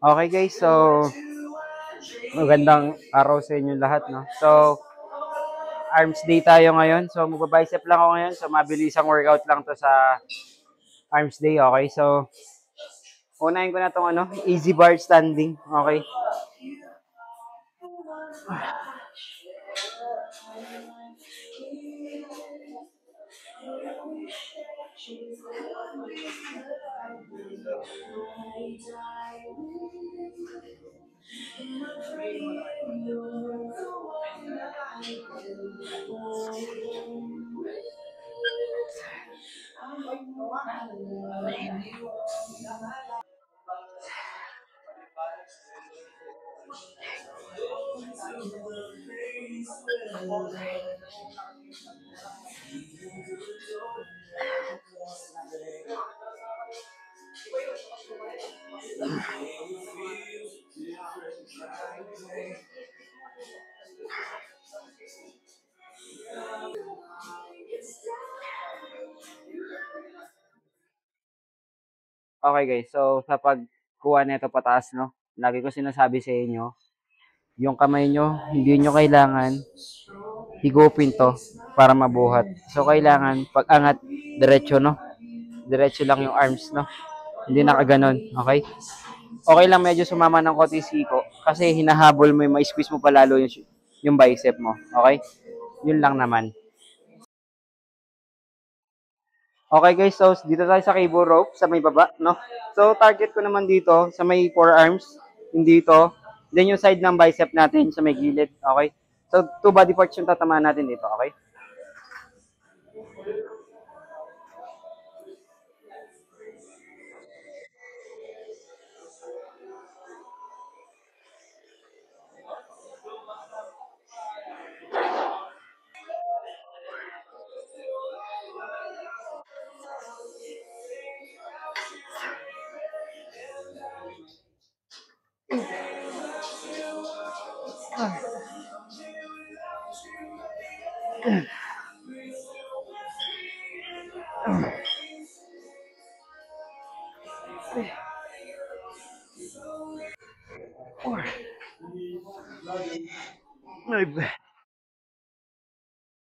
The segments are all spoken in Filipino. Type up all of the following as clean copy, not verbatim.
Okay guys, so magandang araw sa inyo lahat, no? So, arms day tayo ngayon. So, magbabicep lang ako ngayon. So, mabilisang workout lang to sa arms day, okay? So, unahin ko na tong easy bar standing, okay? Okay guys, so sa pagkuha nito pataas, no? Lagi ko sinasabi sa inyo, yung kamay nyo, hindi nyo kailangan higupin to para mabuhat. So, kailangan pag angat, diretso, no? Diretso lang yung arms, no? Hindi nakaganon, okay? Okay lang medyo sumama ng konti siko kasi hinahabol mo yung ma-squeeze mo palalo yung bicep mo, okay? Yun lang naman. Okay guys, so dito tayo sa cable rope sa may baba, no? So target ko naman dito sa may forearms, hindi dito. Then yung side ng bicep natin sa may gilid, okay? So two body parts yung tatamaan natin dito, okay?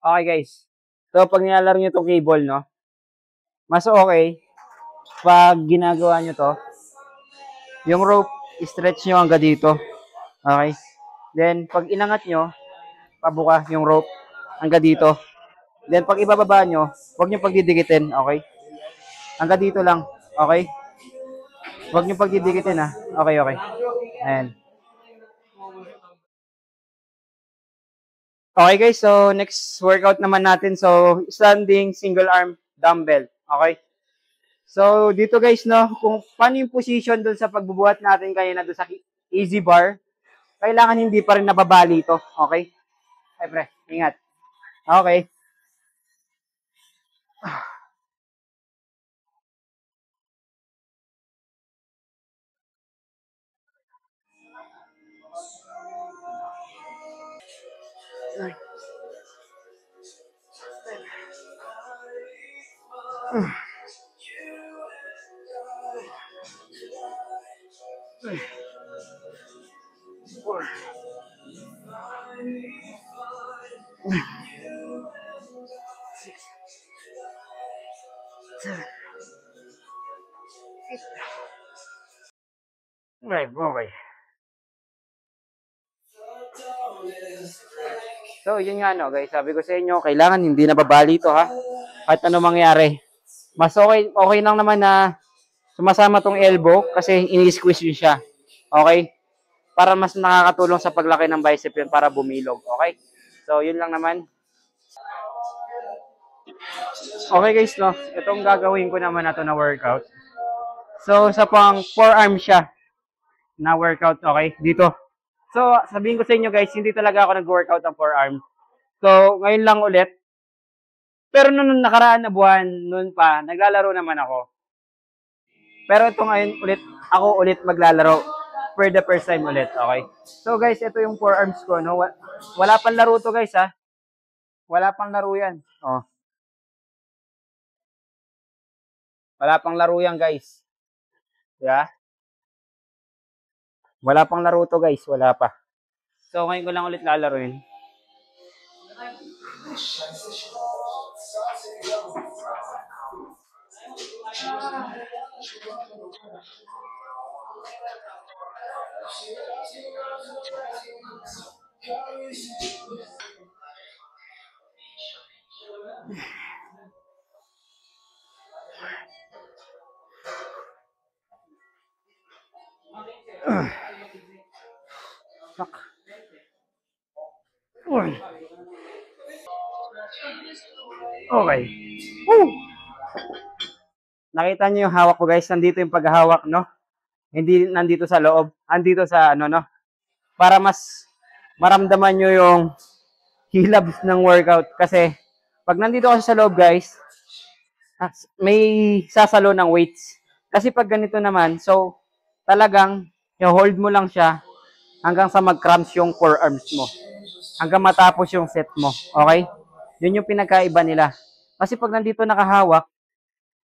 Okay guys. So pag nilalaro niyo tong cable, no? Mas okay pag ginagawa niyo to, yung rope stretch niyo hanggang dito. Okay? Then pag inangat niyo, pabuka yung rope hanggang dito. Then pag ibababa nyo, huwag nyo pagdidikitin, okay? Hanggang dito lang, okay? Huwag nyo pagdidikitin ha. Okay, okay. Ayan. Okay guys, so next workout naman natin. So, standing single arm dumbbell. Okay? So, dito guys, no, kung paano yung position dun sa pagbubuhat natin kanina dun sa easy bar, kailangan hindi pa rin nababali ito. Okay? Ay, pre, ingat. Okay. Okay, okay. So, yun nga no, guys. Sabi ko sa inyo, kailangan hindi nababali ito ha. Kahit ano mangyari. Mas okay lang naman na sumasama tong elbow kasi ini-squeeze yun siya. Okay? Para mas nakakatulong sa paglaki ng bicep yun para bumilog. Okay? So, yun lang naman. Okay guys, no? Itong gagawin ko naman na to na workout. So, sa pang forearm siya na workout. Okay? Dito. So, sabihin ko sa inyo guys, hindi talaga ako nag-workout ng forearm. So, ngayon lang ulit. Pero nung nakaraan na buwan, noon pa, naglalaro naman ako. Pero ito ngayon ulit, ako ulit maglalaro for the first time ulit, okay? So guys, ito yung forearms ko, no? Wala pang laro to guys, ha? Wala pang laro yan. Oh, wala pang laro yan guys. Yeah? Wala pang laro to guys, wala pa. So ngayon ko lang ulit lalaruin. Fuck. Uy. Okay. Woo! Nakita niyo yung hawak ko guys, nandito yung paghahawak, no? Hindi nandito sa loob, andito sa ano, no? Para mas maramdaman niyo yung hilabs ng workout kasi pag nandito kasi sa loob guys, may sasalo ng weights. Kasi pag ganito naman, so talagang i-hold mo lang siya hanggang sa mag-cramps yung forearms mo. Hanggang matapos yung set mo. Okay? Yun yung pinagkaiba nila. Kasi pag nandito nakahawak,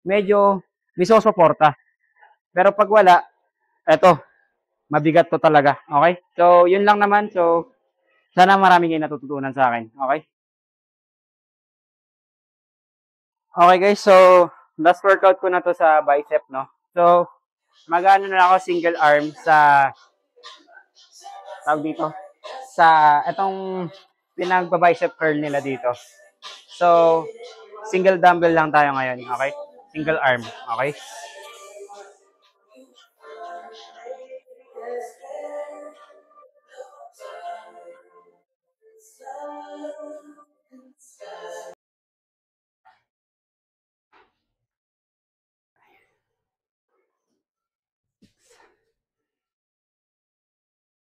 medyo misosuporta. Pero pag wala, eto, mabigat to talaga. Okay? So, yun lang naman. So, sana marami kayo natututunan sa akin. Okay? Okay guys, so last workout ko na to sa bicep, no? So, mag-ano na ako single arm sa tawag dito sa itong pinagba-bicep curl nila dito. So, single dumbbell lang tayo ngayon, okay? Single arm, okay?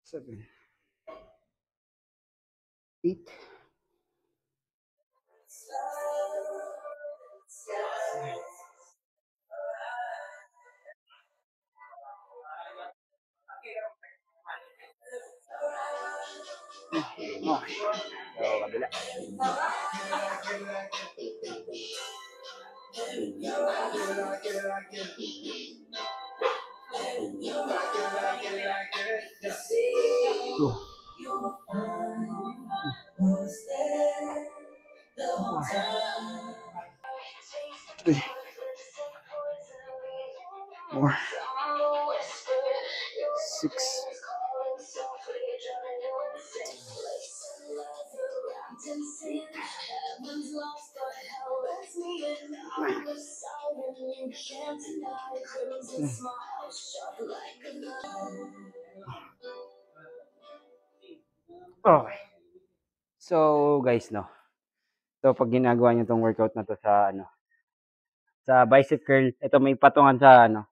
Seven, 8, okay. So, kabila. Two. Three. 4. 6. 9. Okay. So, guys, no. So, pag ginagawa niyo tong workout na to sa ano, sa bicep curl, ito may patungan sa ano.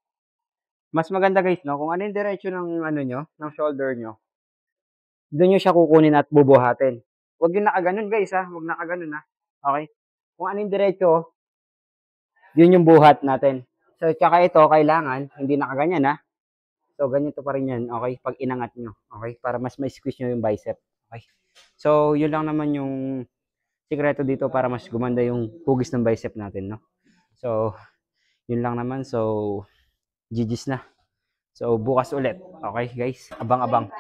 Mas maganda guys, no, kung ano yung diretso ng ano nyo, ng shoulder nyo, doon nyo siya kukunin at bubuhatin. Huwag yung nakaganon guys, ha. Huwag nakaganon, ha. Okay? Kung ano yung diretso, yun yung buhat natin. So, tsaka ito, kailangan, hindi nakaganyan, ha. So, ganito pa rin yan, okay? Pag inangat nyo, okay? Para mas may squeeze nyo yung bicep, okay? So, yun lang naman yung sikreto dito para mas gumanda yung hugis ng bicep natin, no? So, yun lang naman. So, GG's na. So, bukas ulit. Okay, guys? Abang-abang.